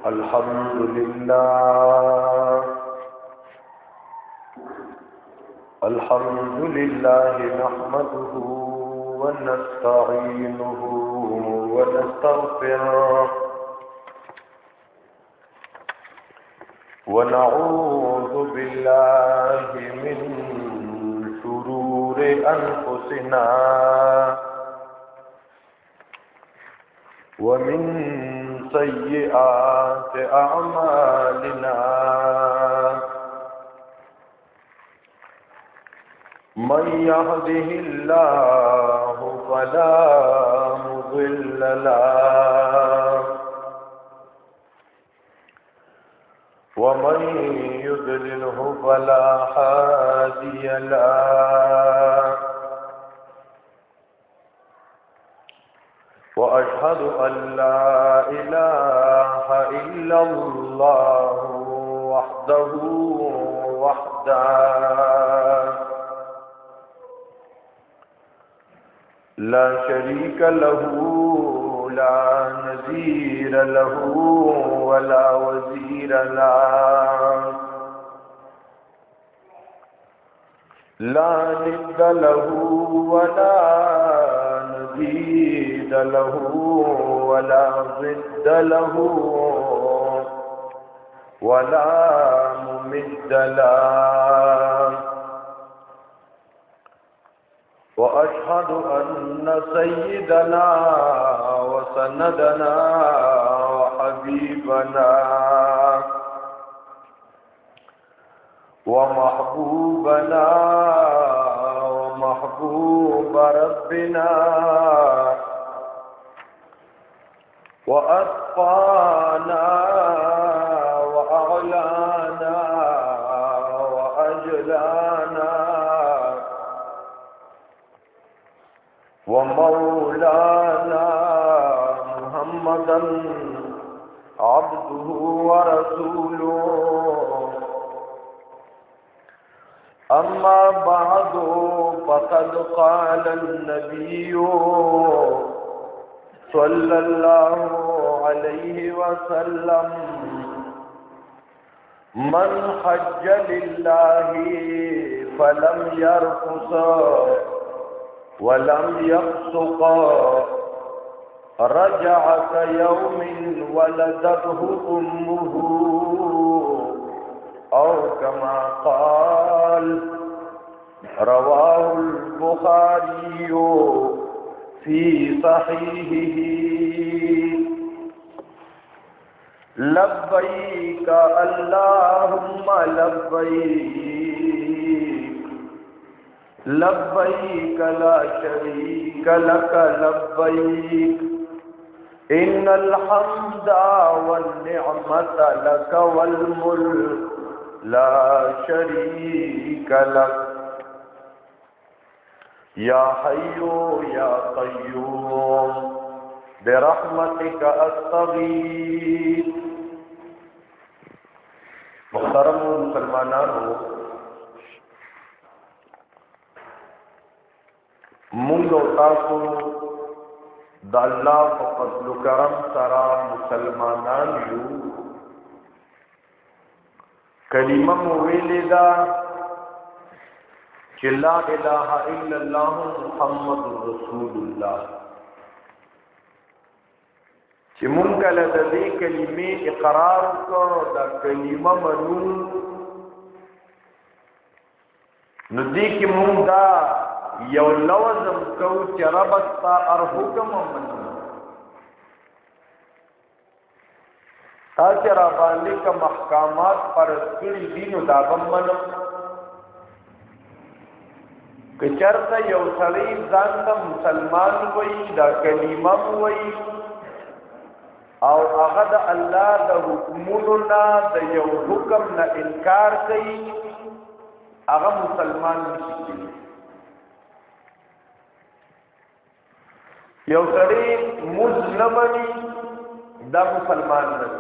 अल्हम्दुलिल्लाह नहमदुहु व नस्तईनुहु व नस्तगफिरुह व नऊज़ु बिल्लाहि मिन शुरूरि अनफुसिना व मिन सय्यिआति अअमालिना मन यहदिहिल्लाहु फला मुदिल्ल लहु व मन युद्लिलहु फला हादिय लहु व अशहदु अल्ला इलाहा इल्लल्लाहु वहदहु ला शरीक लहू ला नज़ीर लहू वला वज़ीर लहू ला निद्द लहू वला नज़ीर लहू वला ज़िद्द लहू वला मुमिद्द लहू वअशहदु अन्न सय्यदना व सनदना व हबीबना व महबूबना व महबूब रब्बिना व अत्क़ाना व अअलाना व अजलाना व मौलाना मुहम्मदन अब्दुहु व रसूलुहु अम्मा बअदु फ़क़द क़ाल अन्नबिय्यु सल्लल्लाहु अलैहि वसल्लम मन हज्ज लिल्लाहि फलम यरफुस वलम यफ्सुक रजअ कयौमिन वलदतहु उम्मुहु औ कमा क़ाल रवाहुल बुखारी फी सहीहिही लब्बैक अल्लाहुम्मा लब्बैक लब्बैक ला शरीक लक लब्बैक इन्नल हम्दा वन निअमत लक वल मुल्क ला शरीक लक या हय्यु या क़य्यूम बिरहमतिक अस्तगीथ। मुहतरम मुसलमानों, मुंग तासु द अल्लाह व फज़्ल करम सरा मुसलमानान यू कलिमा मुवेलिदा कि ला इलाहा इल्लल्लाह मुहम्मदुर रसूलुल्लाह कि मुंकल दे कलिमे इकरार को द कलिमा मनू नदी की मुंदा यौ लवज़म को चरबता और हुक्म मन ताचरा बाली का महकामात पर स्किल दीन दागम मन कि चरता यौ सरी जान मुसलमान वही द कलीमा वही और अगद अल्लाह द हुक्मुना द यौ हुक्म न इनकार कई अगा मुसलमान नहीं यौ सरी मुझ न बनी दा मुसलमान नहीं,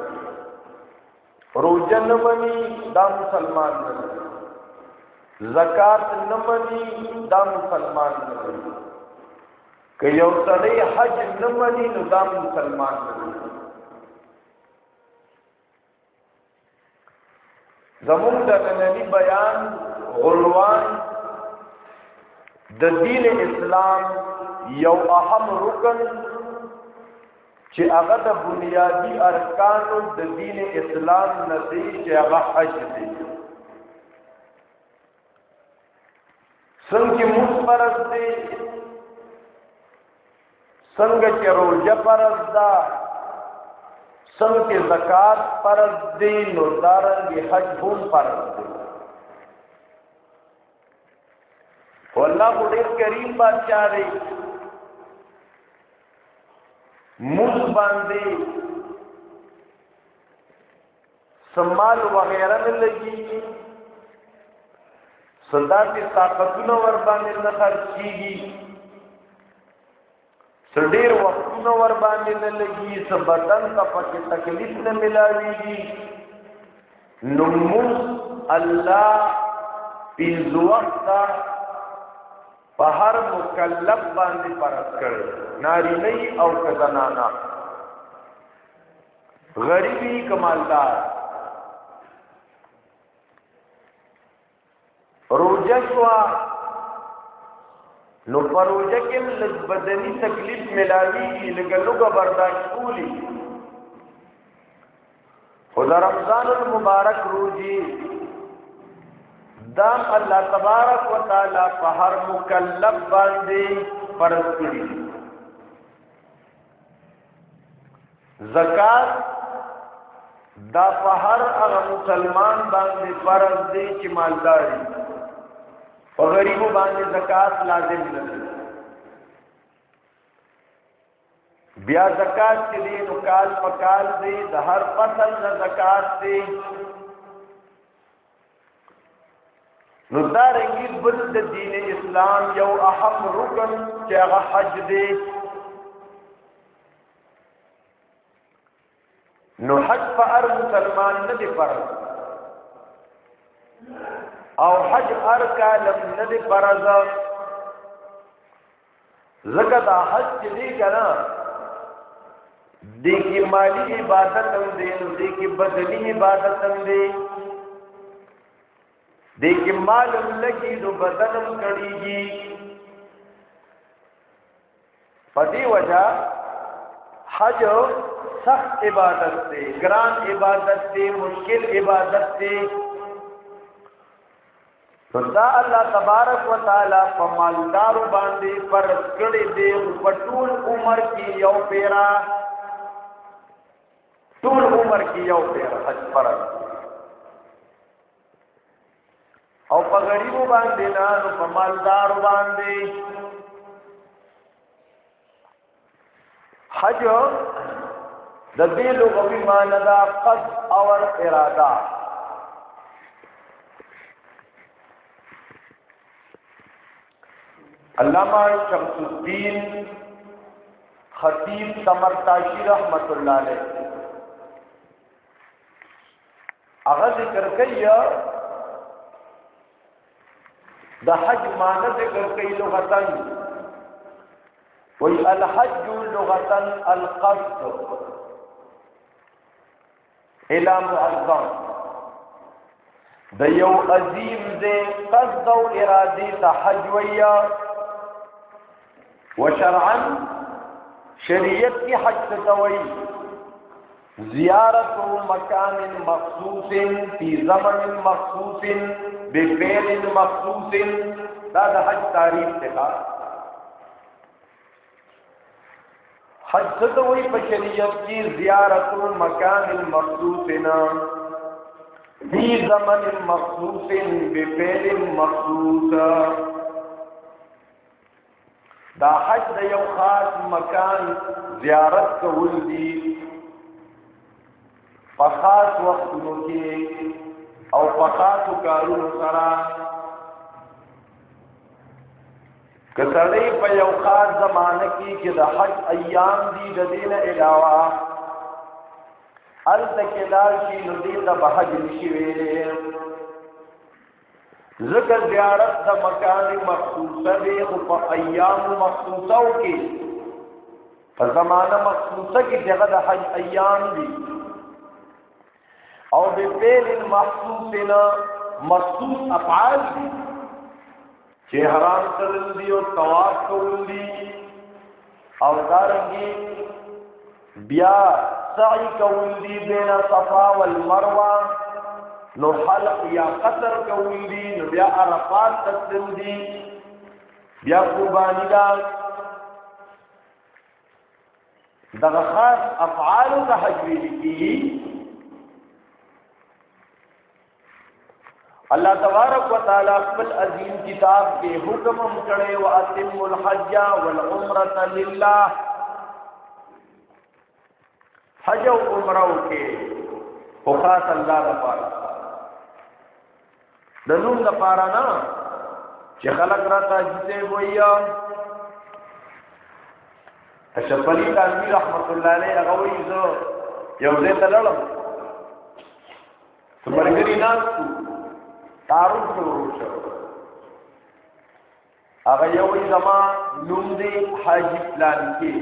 रोजा न बनी दा मुसलमान नहीं, ज़कात न बनी दा मुसलमान नहीं, कि यौ सरी हज न बनी दा मुसलमान नहीं। زمون د نننی بیان عنوان د دین اسلام یو اهم رکن چې هغه د بنیادی ارکانو د دین اسلام نه دی چې هغه حج دی. څنګه موږ فرض دی، څنګه چې روزه فرض ده، څنګه زکات فرض دی، نو دارنګه حج هم فرض دی. والله ډېر کریم بادشاہ دی، موږ باندې سمال وغیرہ نه لګي، صداتی طاقتونه ور باندې نه خرچيږي، سډیر وختونه ور باندې نه لګي، سبدن ته پکې تکلیف نه ملاويږي. نو موږ الله پنځه وخت په هر مکلف باندې فرض کړی، نارینه او زنانه، غریبی کمالدار. روزه شوا نو پر روزه کې لږ بدني تکلیف ملاويږي، لږه برداشت کولی. خدا رمضان المبارک روزي دام الله تبارک و تعالی په هر مکلف باندې فرض کړی. زکات دا په هر هغه مسلمان باندې فرض دی چې مالدار دی، او غریب باندې زکات لازم نه دی. بیا زکات چې دی نو کال په کال دی، د هر فصل نه زکات دی. نو دارنګي بل د دین اسلام یو اهم رکن چې هغه حج دی. نو حج په هر مسلمان نه دی فرض، او حج هر کالم نه دی فرض. ځکه دا حج چې دی کنه دی کی مالی عبادت هم دی، نو دی کی بدنی عبادت هم دی. دیکھ مالم لگی نو بدنم کڑیگی. پدی وجہ حج سخت عبادت تے، گران عبادت تے، مشکل عبادت تے. تو دا اللہ تبارک و تعالی پا مالدارو باندے فرض کڑی دے، پا طول عمر کی یو پیرا، طول عمر کی یو پیرا حج فرض. او په غریبو باندې نه، نو په مالدارو باندې. حج د دې لغوي معنی دا قصد او اراده. علامہ شمس الدین خطیب تمرتاشی رحمت اللہ علیہ هغه ذکر کوي دا حج معنی ذکر کئی لغتاً، وی الحج لغتاً القصد الى معظم، دا یو عظیم دے قصد و ارادی تا حج ویا. و شرعاً شریعت کی حج تتوئی زیارت مکان مخصوص فی زمن مخصوص بفعل مخصوص. دا حج تعریف تھا. حج ستوئی پا شریعت کی زیارت مکان مخصوص فی زمن مخصوص بفعل مخصوص. دا حج دا یو خاص مکان زیارت کول دی په خاص وختونو کې او په خاصو کارونو سره. که سړی په یو خاص زمانه کې چې د حج ایام دي د دې نه علاوه هلته کې لاړ شي، نو دې ته به حج نشي ویلی. ځکه زیارت د مکان مخصوصه دی، خو په ایام مخصوصو کې، په زمانه مخصوصه کې چې هغه د حج ایام دي، او بفعل محسوس مخصوص افعال دي چې حرام تلل دي او طواف کول دي او دارنګي بیا سعی کول دي بین صفا والمروه نو حلق یا قصر کول دي نو بیا عرفات تسلم دي بیا قربانی دا دغه خاص افعال د حج کی اللہ تبارک و تعالی خپل عظیم کتاب کے حکم کړي او اتم الحج والعمره لله حج او عمره کې خو خاص الله لپاره د نوم لپاره نه چې خلق راته جته ویا اشرف علي تنویر رحمت الله علیه هغه وایي زه یو ځای ته لاړم څومره ناس تعارف شروع شو هغه یو زما نوم دی حاجی پلان کې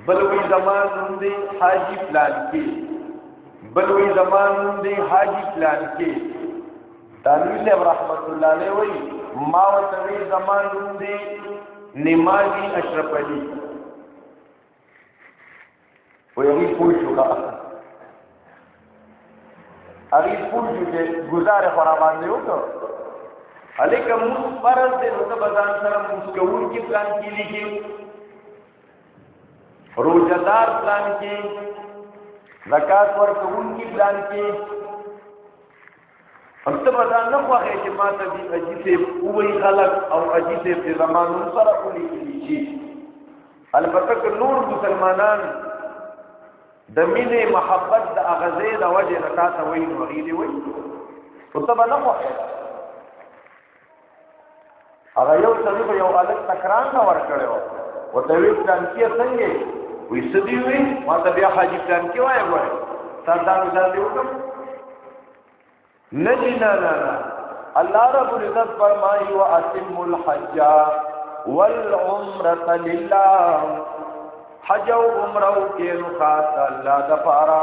بل وی زما نوم دی حاجی پلان کې بل وی زما نوم دی حاجی پلان کې تنویر رحمت الله علیه وی ما وتوی زما نوم دی نمازی اشرف علی وی پوښتنه اغي پوجو چې گزار خورا باندې وکړه الیکه موږ فرض دې نو ته بدن سره مسکون کی پلان کې لیکي روزدار پلان کې زکات ورکون کی پلان کې هم ته بدن نه خوښه چې ماته دې اجي ته وې خلق او اجي ته په زمانو سره کولی شي البته نور مسلمانان د مینه محبت د اغزه د وجه رتا ته وای نو غیری وای او ته نه خو هغه یو څه یو الګ تکرار نه ور کړو او ته وی پلان کې څنګه وې سدي وې ما ته بیا حاجی پلان کې وای وای تا دا دی وکم نه الله رب العزت فرمایي واتم الحج والعمره لله حج او عمره کې نو خاص الله د پاره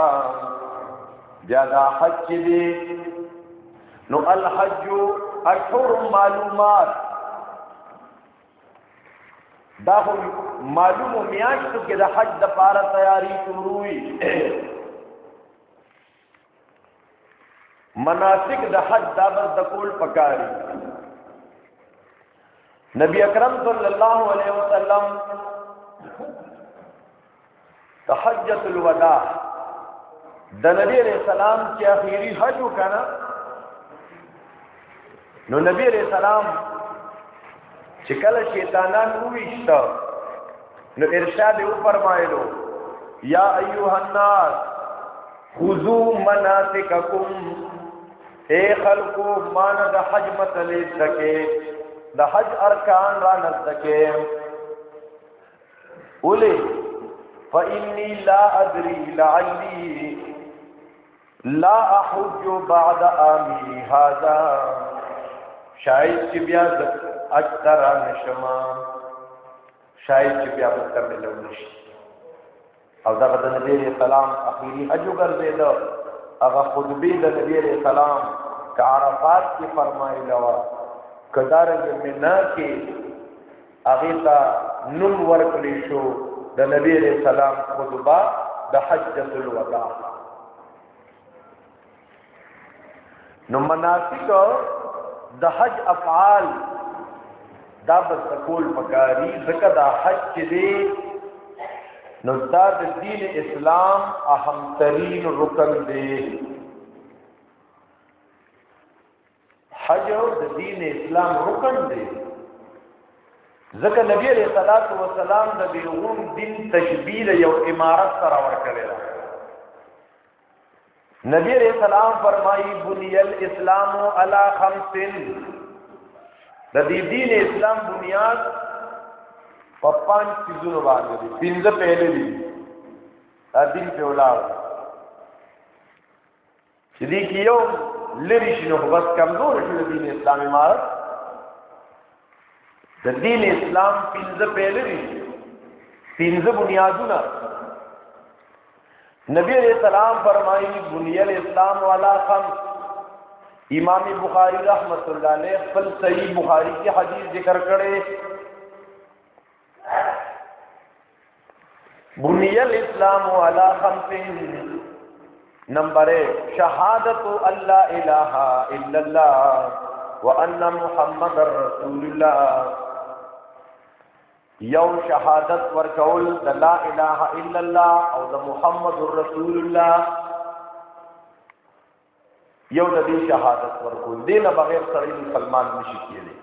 بیا دا حج دی نو الحج اشهر معلومات دا معلوم میاشتو کې د حج د پاره تیاری شروعي مناسک د حج دا بس د کول پکاري نبی اکرم صلی الله علیه وسلم حجۃ الوداع د نبی علیہ السلام چې اخیری حج وکړه نو نبی علیہ السلام چې کله شیطانان وویشته نو ارشاد یې فرمایلو یا ایها الناس خذوا مناسککم اے خلقو مان د حج متلې تکې د حج ارکان را نزدکې اولی فإني لا أدري لعلي لا أحج بعد عامي هذا شاید چې بیا اکثر نشما شاید چې بیا مکمل نشي او دا د نبی اسلام اخیری حج ګرځیدو هغه خطبه د نبی اسلام ک عرفات کې فرمایله وا کدارنګ منا کې هغه تا نوم ورکړی شو د نبی علیہ السلام خطبه د حجۃ الوداع نو مناسک د حج افعال دا بس کول پکاري ځکه دا حج چې دی نو دا د دین اسلام اهم ترین رکن دی حج د دین اسلام رکن دی ځکه نبی علیہ الصلوۃ والسلام د بیرون دین تشبیه یو امارت سره ورکړی نبی علیہ السلام فرمایي بنی الاسلام علی خمس د دې دین اسلام بنیاد په 5 چیزونو باندې دي پنځه پهلې دي دا دین په ولاړ چې دې کې یو لری شنو بس کمزور شو د دین اسلام امارت د دین اسلام پنځه پهلې دي پنځه بنیادونه نبی علیہ السلام فرمائی بنی الاسلام والا خمس. امام بخاری رحمت اللہ علیہ خپل صحیح بخاری کی حدیث ذکر کرے. بنی الاسلام والا خمس. نمبر 1 شہادت اللہ الہ الا اللہ وان محمد رسول اللہ. یو شهادت ورکول د لا اله الا الله او د محمد رسول الله. یو د دې شهادت ورکول دینه بغیر سړی مسلمان نشي کېدی.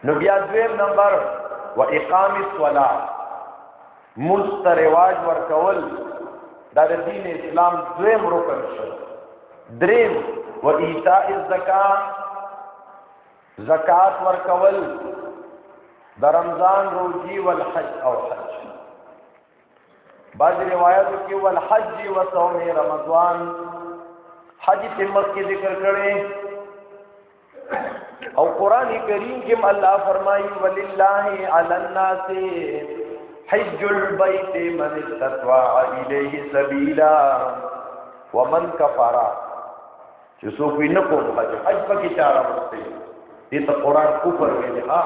نو بیا دویم نمبر و اقام الصلاه مسترواج ورکول دا د دین اسلام دویم رکن شو. دریم و ایتاء الزکات زکات ورکول در رمضان روزی والحج او حج. بعض روایتوں کی والحج و صوم رمضان حج تمت کی ذکر کرے. او قرآن کریم کے اللہ فرمائی وللہ علی الناس حج البیت من استطاع الیہ سبیلا ومن کفر. جو سوفی نکو حج حج پکی چارہ مستے یہ تو قرآن کفر میں لکھا.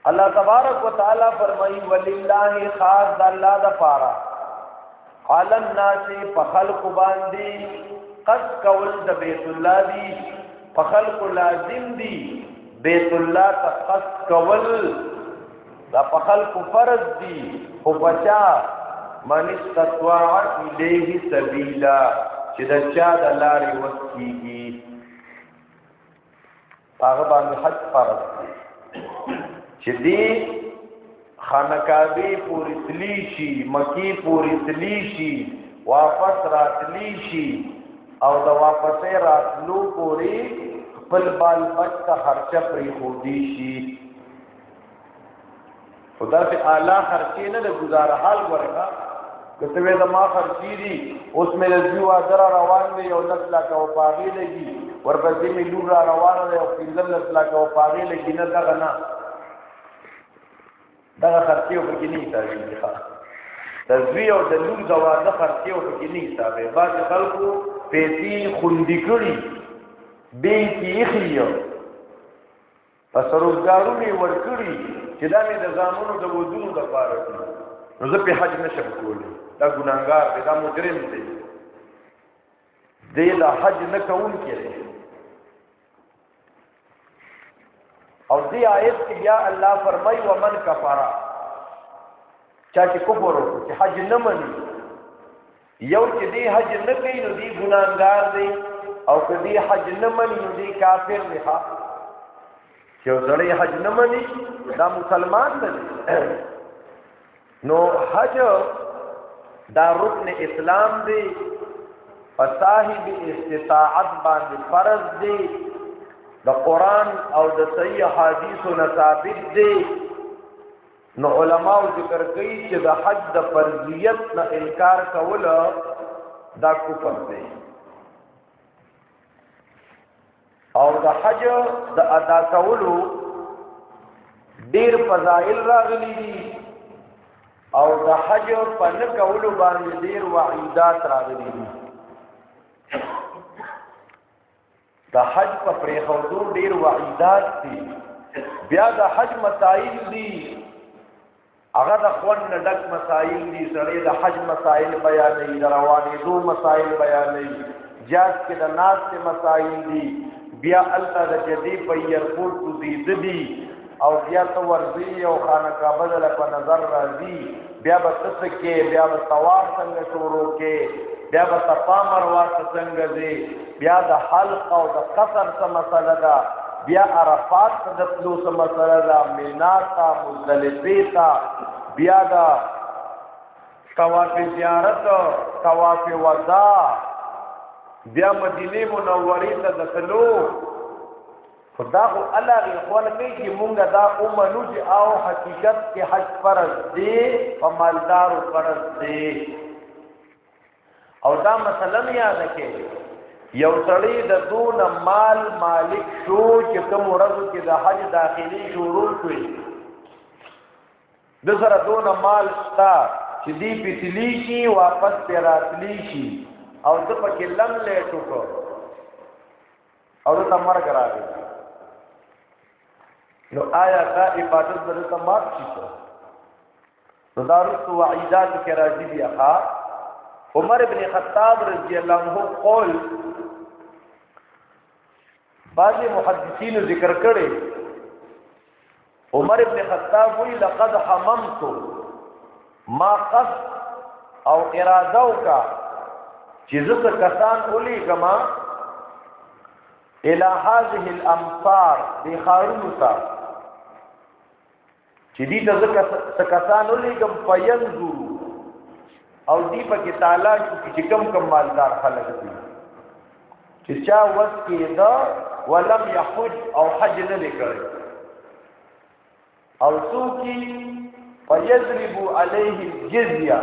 اللہ تبارک و تعالی فرمائی وللہ خاص اللہ دا پارا علی الناس فخلق باندی قد کول دا بیت اللہ دی فخلق لازم دی بیت اللہ تا قد کول دا فخلق فرض دی خو بچا من استطاع الیہ سبیلا چی دا چا دا لاری وکی گی پاغبان حج فرض دی چې دی خانقابی پوری تلی شي مکی پوری تلی شي واپس راتلی شي او د واپسې راتلو پوری خپل بال بچ ته خرچه پری خودي شي. خدا سے اعلی خرچې نه د گزار حال ورکا کته وې د ما خرچې دي اوس مې لږیو اجر روان دی یو نسلا کا او پاغي لګي ورپسې مې لور روان دی او پنځم نسلا کا او پاغي لګي نه دغه نه دغه خرچې په کې نه حسابي ښه تزوی او د لور زواده خرچې په کې نه حسابي. بعض خلکو پیسې خوندې کړي به کې خيو پس روزګارونه ورکړي چې دا مې د زامنو د وجودو د پاره دي نو زه په حج نشم کولی. دا ګناګار دی دا مجرم دی دی دا حج نه کوون کېږي. اور دی آیت کی بیا اللہ فرمائی ومن کفارا چاچی کفر ہو چی حج نمانی یو چی دی حج نکی نو دی گناہگار دی او کہ دی حج نمانی نو دی کافر دی خواہ چی او زڑی حج نمانی دا مسلمان دی. نو حج دا رکن اسلام دی فصاحب استطاعت باندې فرض دی د قرآن او د صحیح حدیثو نه ثابت دی. نو علماء ذکر کوي چې د حج د فرضیت نه انکار کول دا کفر دی او د حج د ادا کولو ډیر فضائل راغلي دي او د حج په نه کولو باندې ډیر وعیدات راغلي دي. د حج په پریښودو ډیر وعیدات دي. بیا د حج مسائل دي هغه د خوند نه ډک مسائل دي. سړی د حج مسائل بیانوي د روانېدو مسائل بیانوي جاز کې د ناستې مسائل دي. بیا الله د جدي په ایرپورټ کوزیده دي او بیا ته ورځي او خانه کعبه دله په نظر راځي. بیا به څه کې بیا به طواف څنګه شروع کې بیا به صفا مروه څنګه ځي بیا د حلق او د قصر څه مسله ده بیا عرفات ته د تلو څه مسله ده مینا ته مزدلفې ته بیا د طواف زیارت طواف وداع بیا مدینه منورې ته د تلو. خدا خو الله غوښتل کوي چې مونږ دا ومنو چې او حقیقت کې حج فرض دی او مالدار فرض دی. او دا مثلا یاد کړئ یو سړی د دون مال مالک شو چې کوم ورځو کې د حج داخلي شروع شوی د سره دونه مال شتا چې دی پیتلی شي واپس پې راتلی شي او د پکې لم لیټ وکړو او د ته مرګ راغی نو آیا دا عبادت به دته مات شي نو دا رسو وعیدات کې راځي دي عمر ابن خطاب رضی الله عنه قول بعض محدثین ذکر کړي عمر ابن خطاب وی لقد حممت ما قصد او اراده وکا چې زه کسان اولی کما الى هذه الامصار دی خارونو تا چې دې ته کسان اولی کم فینظرو او دی پکې تعالی چې کم مالدار خلک دي چې چا وس کې دا ولم يحج او حج نه لکړي او څوکي فيضرب عليه الجزيه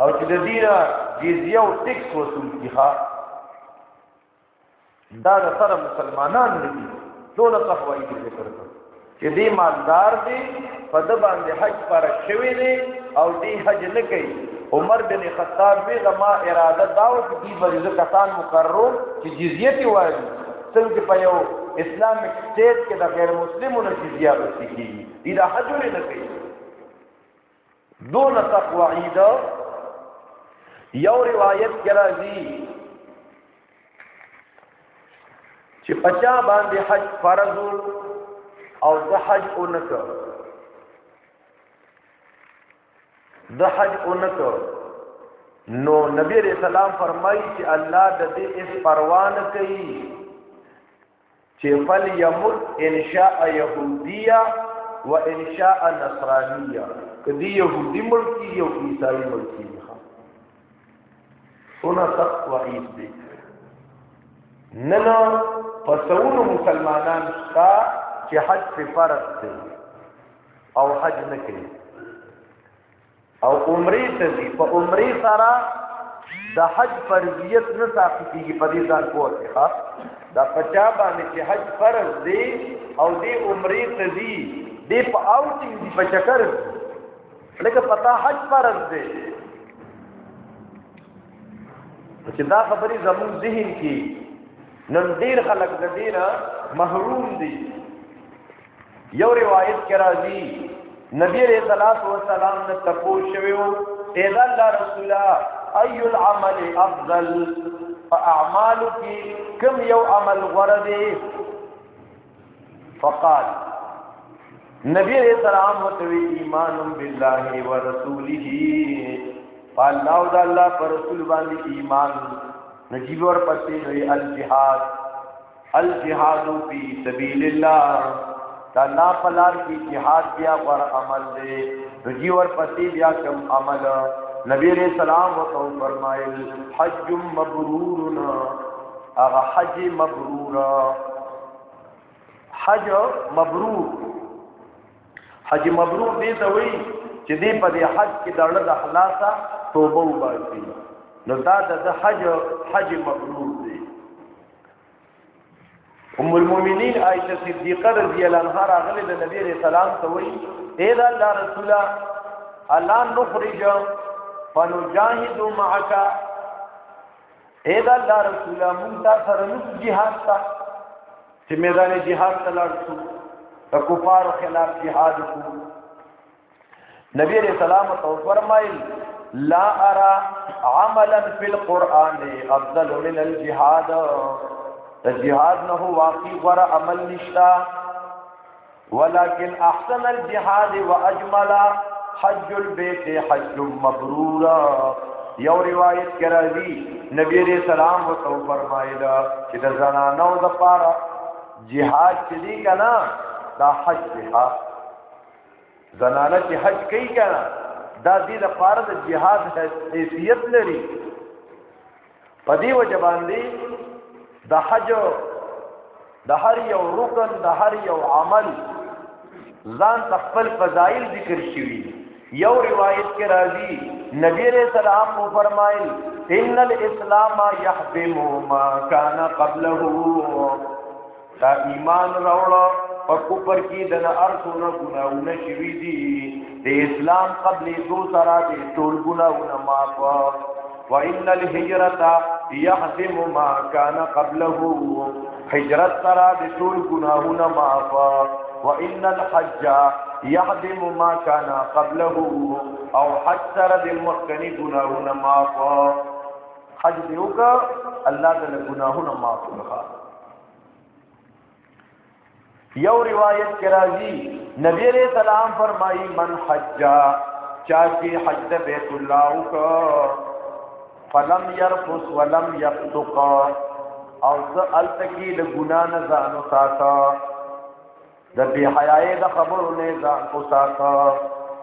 او چې د دینه جزيه او ټیکس وصول کیها دا د سره مسلمانان دي ټول صحوی ذکر کړ چې دې مالدار دي په د باندې حج پر شوی دي او دې حج نه کوي عمر بن خطاب به ما اراده داو چې دې بریزه کسان مقرر چې جزیه تی وایي څنګه په یو اسلامیک سټیټ کې د غیر مسلمانو جزیه ورسې کیږي دې دا حج نه کوي دون تقوا عید یو روایت کې راځي چې پچا باندې حج فرض او د حج اونکو نو نبی علیہ السلام فرمایي چې الله د دې اس پروان کوي چې فل یمت ان شاء یهودیه و ان شاء نصرانیه کدی یهودی ملکی یو عیسائی ملکی ونه سخت وعید دی نن پسونو مسلمانان شتا چې حج په فرض دی او حج نه کوي او عمرې ته دي په عمرې سره د حج فرضیت نه ثابتېږي په دې ځان پوهه ښه دا پچا باندې چې حج فرض دی او دې عمرې ته دي دې په اوټینګ دي په چکر لکه پتا حج فرض دی چې دا خبرې زموږ ذهن کې نن ډېر خلک د دې نه محروم دي یو روایت کې راځي نبی علیہ الصلوۃ والسلام نے تپوس شویو اے الله رسولا ای العمل افضل فاعمالک کم یو عمل غرضی فقال نبی علیہ السلام وتوی ایمان بالله ورسوله الله او الله پر رسول باندې ایمان نجیب ور پسې وی الجهاد فی سبیل الله دا لا پلار کی جہاد بیا ور عمل دے رجی ور پسی بیا کم عمل نبی علیہ السلام و تو فرمائل حج مبرورنا اغا حج مبرورا حج مبرور دیتا ہوئی چی دی پا دی حج کی درد اخلاصا توبہ باسی نو دا حج مبرور دی ام المؤمنین عائشہ صدیقہ رضی اللہ عنہا راغلی د نبی علیہ السلام ته وی اے دا الله رسولا الا نخرج فنجاهد معك اے دا الله رسولا مونږ سره نو jihad تا چې میدان jihad ته لاړ شو د کفارو خلاف jihad کو نبی علیہ السلام تو فرمایل لا ارى عملا في القران افضل من الجهاد الجهاد نه واقعي ور عمل نشتا ولكن احسن الجهاد واجمل حج البيت حج مبرور یو روایت کراځي نبی علیہ السلام وو فرمایلا چې د زنانو د پاره jihad چې دی کنه دا حج دی زنانه چې حج کوي کنه دا دې د پاره د jihad حیثیت لري په دې وجه باندې د حج د هر یو رکن د هر یو عمل ځان خپل فضائل ذکر شوی یو روایت کې راځي نبی علیہ السلام مو فرمایل ان الاسلام يحبم ما كان قبله دا ایمان راوړو په کفر کې د ارثونه ګناونه شوي دي د اسلام قبل دو سره د ټول ګناونه معاف وان الهجرة يهدم ما كان قبله هجرت سره د ټول ګناونه معاف وان الحج يهدم ما كان قبله او حج سره د مخکنی ګناونه معاف حج دیوکا الله د ګناهونو معاف کړه یو روایت کې راځي نبی علیہ السلام فرمایي من حج چاچی حج بیت الله کو فلم يرفث ولم يفسق او التقي د ګنا نه ځانو ساته د بی حیاي د خبرو نه ځان کو ساته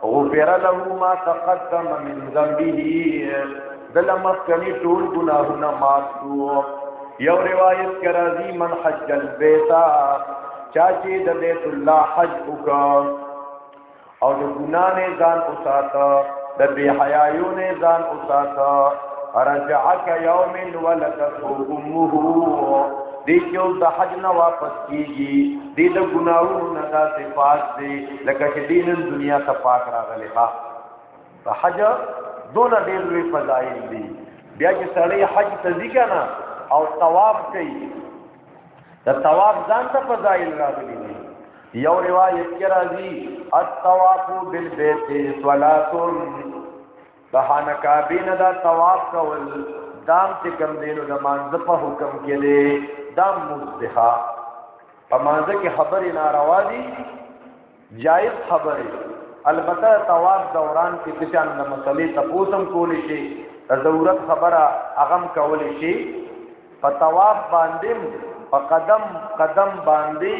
غفر له ما تقدم من ذنبه دلمت کنی ټول ګناهونه معاف شو یو روایت کې راځي من حج البيت چاچی د بیت الله حج وکړ او د ګنا نه ځان وساته د بی حیايو نه ځان وساته رجعک یوم ولدته امه دې چې د حج نه واپس کیږي دې د ګناہوں نه د صفات دي لکه چې دین دنیا ته پاک راغلی ها په حج دون ډېر لوی فضایل دي بیا چې سړی حج ته ځي کنه او طواف کوي د طواف ځان ته فضایل راغلي دي یو روایت کې راځي الطواف بالبيت صلاه د خانقابین دا طواف کول دام چې کم دینو د مانځ په حکم کې دی دام مصبحه په مانځ کې خبرې ناروا دي جائز خبرې البته طواف دوران کې د چا د مسلې تپوسم کولی شي د ضرورت خبره اغم کولی شي په طواف باندې په قدم قدم باندې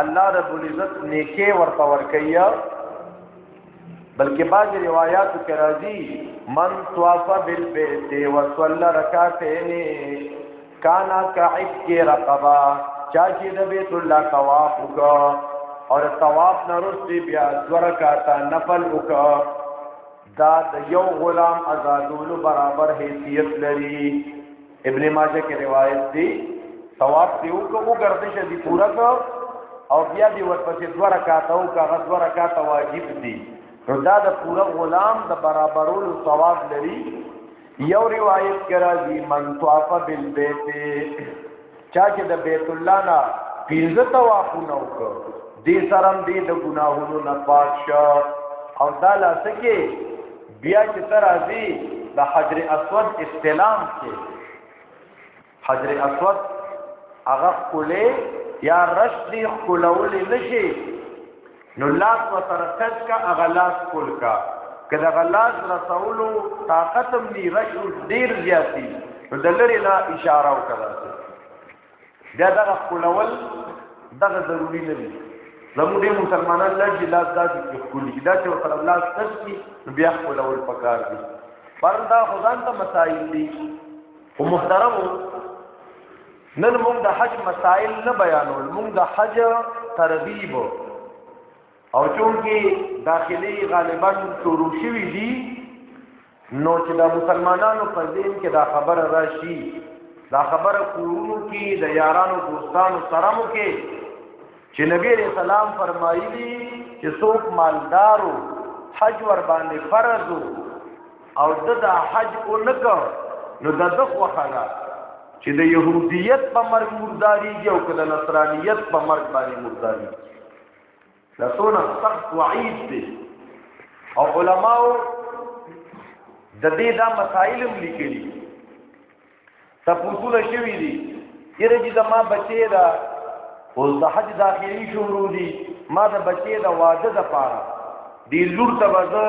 الله رب العزت نیکي ورته ورکیا بلکہ بعض روایات کې راځي من طواف بالبيت وصلى ركعتين كان كعتق رقبه چا چې د بیت الله طواف وکړ او طواف نه وروسته بیا 2 رکعات نفل وکړ دا د یو غلام آزادولو برابر حیثیت لري ابن ماجه کې روایت دی طواف دیو کو گردش دی پورا کو او بیا دی ورپسې 2 رکعات او کا 2 رکعات واجب دي نو دا د پورا غلام د برابرولو ثواب لري یو روایت کې راځي من طواف بالبيت چا چې د بیت الله نه 15 طوافونه وکړ دې سرم دې د ګناهونو نه پاک شو او دا لاسکه بیا چې تر راځي د حجر اسود استلام کې حجر اسود هغه کولې یا رشد کولول نشي نو لاس وسره تج کا اغلاس کول کا کله غلاس رسولو طاقتم دی رشد ډیر زیاتی نو دلری لا اشاره وکړه دا دغه کولول دغه ضروری نه دي زموږ مسلمانان لږ لاس داسې کولی دا چې وسره لاس تج کی بیا کولول پکار دي پردا خدان ته مسائل دي او محترم نن موږ د حج مسائل نه بیانول موږ د حج ترغیب او چونکی داخلي غالبا شروع شوی دي نو چې د مسلمانانو په ذهن کې دا خبره راشي دا خبره کورونو کې د یارانو دوستانو سره مو کې چې نبی رسول الله فرمایلی چې څوک مالدارو حج ور باندې فرض او د حج اونګه نو د دغه خلا چې د يهودیت په مرګ مرداریږي او د نصرانیت په مرګ باندې مرداریږي دا څونه سخت وعید دي او علماو د دې دا مسائل لیکلي تاسو له شوی دي یره چې ما بچی دا او د حج داخلي شروع دي ما د بچی دا واده د پاره دی لور ته وځه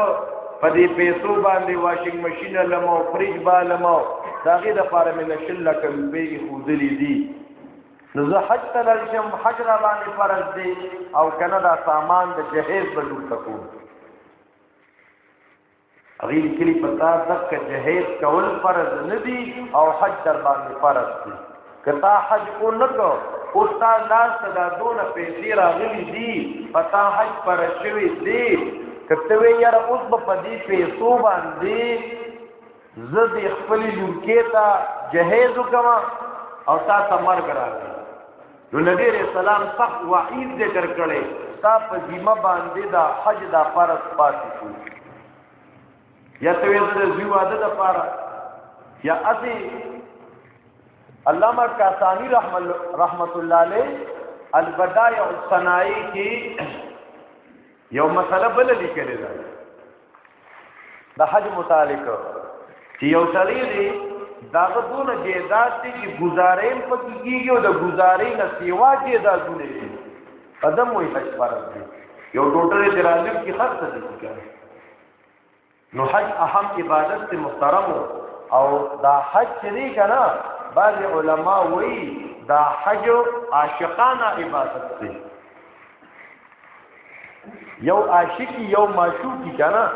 په دې پیسو باندې واشنګ ماشين لمو فریج بالمو داغه د پاره مې نشل کم به خودلې دي نو زه حج ته لږم حج را باندې فرض دي او کنه دا سامان د جهیز بلو تکو اغه کلی پتا تک جهیز کول فرض نه دي او حج در باندې فرض دي کتا حج کو نکو او تا لاس دا دونه پیسې راغلي دي پتا حج پر شوی دي کته وی یاره اوس په دې پیسو باندې زد خپل لورکې ته جهیز وکما او تا تمر کراږي نو نبی رسول الله سخت وعید ذکر کړي تا په ذمہ باندې دا حج دا فرض پاتې شو یا ته یې د زیو عادت لپاره یا اسی علامہ کاسانی رحمت الله علیه البدائع الصناعی کی یو مسله بل لیکلی ده د حج متعلق چې یو سړی دی داغه دونه جیدات دي چې گزاریم پکې کیږي او د گزارې نه سیوا جیداتونه دي قدم وي حج فرض دی یو ټوټل درالم کې خرڅ دي نو حج اهم عبادت ته محترم او دا حج دی کنه بعض علما وایي دا حج عاشقانه عبادت دی یو عاشقی یو معشوقی کنه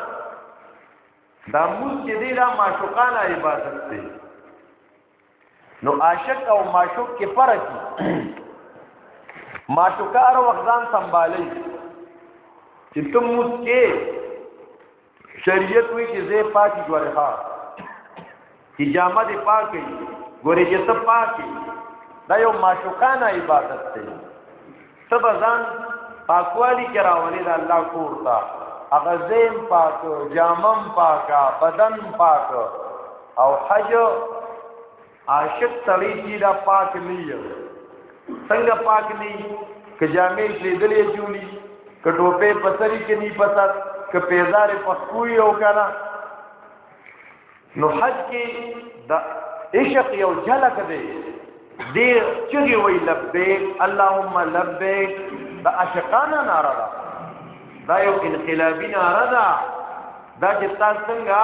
دا موږ چې دی دا معشوقانه عبادت دی نو عاشق او معشوق کې فرق دی معشوقار وخزان سنبالی چې تم موږ کې شریعت وی چې زه پاکي ګوره ها چې جامه دې پاکي ګوره چې ته پاکي دا یو معشوقانه عبادت دی سب ځان پاکوالی کې راولې دا الله کور تا هغه زم پاک جامم پاکا بدن پاک او حج عاشق سړی چې دا پاک نه یو څنګه پاک نه ک جامې لیدلې جوړي ک ټوپه پسري کې نه پتا ک پیزار پخوي او کنه نو حج کې دا عشق یو جلک دی چغي وی لبیک اللهم لبیک دا عاشقانه ناره ده دا یو انقلابی ناره ده دا چې تاسو څنګه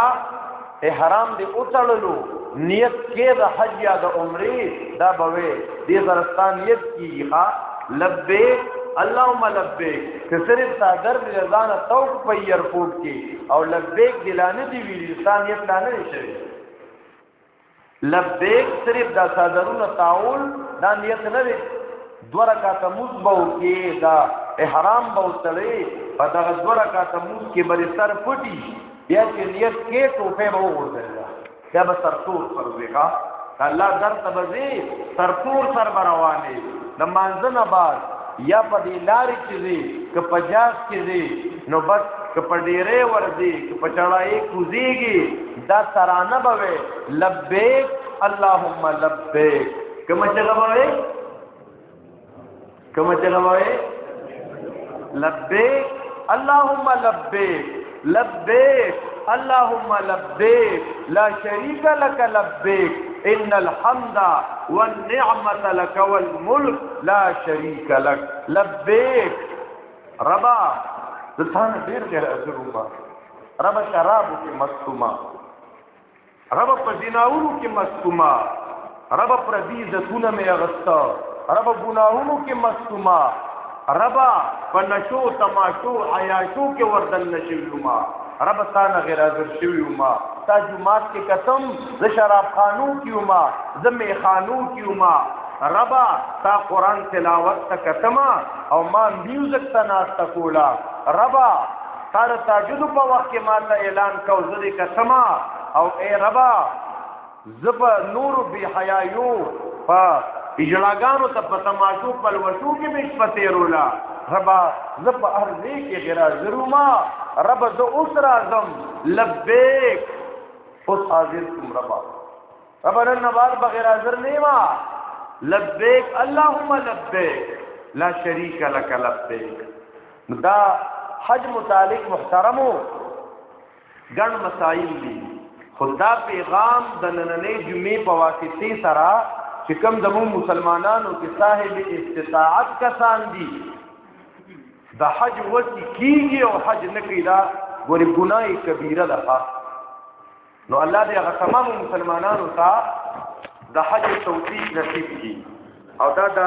احرام دې اوتړلو نیت کې د حج یا د عمرې دا بوي دې زرستان نیت کیږي لبیک اللهم لبیک که صرف صادر دې ځان توق په ایرپورټ کې او لبیک دلانه دی ویل انسان نیت لانه نشي لبیک صرف دا صادرونه تعول دا نیت نه دی دو رکعات موز بو کې دا احرام بو تلې په دا دو رکعات موز کې بل سر پټي بیا چې نیت کې ټوپه به وګورځي دا به سرتور پر وېګا الله در تبزي سرتور سر رواني د مانځنه بعد یا په دې لارې کې دي ک پجاز کې دي نو بس ک په ډېرې ور دي ک په چړای کوزيږي دا ترانه به لبیک اللهم لبیک کما چغوي کما چغوي لبیک اللهم لبیک لبیک اللهم لبیک لا شریک لك لبیک ان الحمد والنعمه لك والملك لا شريك لك لبيك ربا ځان ډیر ډیر ازروما ربا شرابو کې مستوما ربا په دیناورو کې مستوما ربا پر دې زتونه مې اغستا ربا ګناهونو کې مستوما ربا په نشو تماشو عیاشو کې وردن نشوما رب تانا غیر حاضر شوی ما تا جماعت کې قسم ز شراب خانو کیوما ز می خانو کیوما ربا تا قران تلاوت تا قسم او ما میوزک تا ناست کولا ربا تار تاجد په وخت کې ما ته اعلان کو ز دې قسم او اے ربا زب نور بی حیايو ف اجلاګانو ته په تماشو پلوشو کې مش پته رولا ربا زب ارزي کې غیر ضرورما رب ز اوس راځم لبیک اوس حاضر کوم ربا رب نن بار بغیر حاضر نیما لبیک اللهم لبیک لا شریک لك لبیک دا حج متعلق محترمو ګڼ مسائل دي خدا پیغام د نننې جمعې په واسطه سره چې کوم زمو مسلمانانو کې صاحب استطاعت کسان دي د حج وتی کیږي او حج نه کیدا ګورې ګناه کبیره ده نو الله دې هغه تمام مسلمانانو ته د حج توفیق نصیب کړي او دا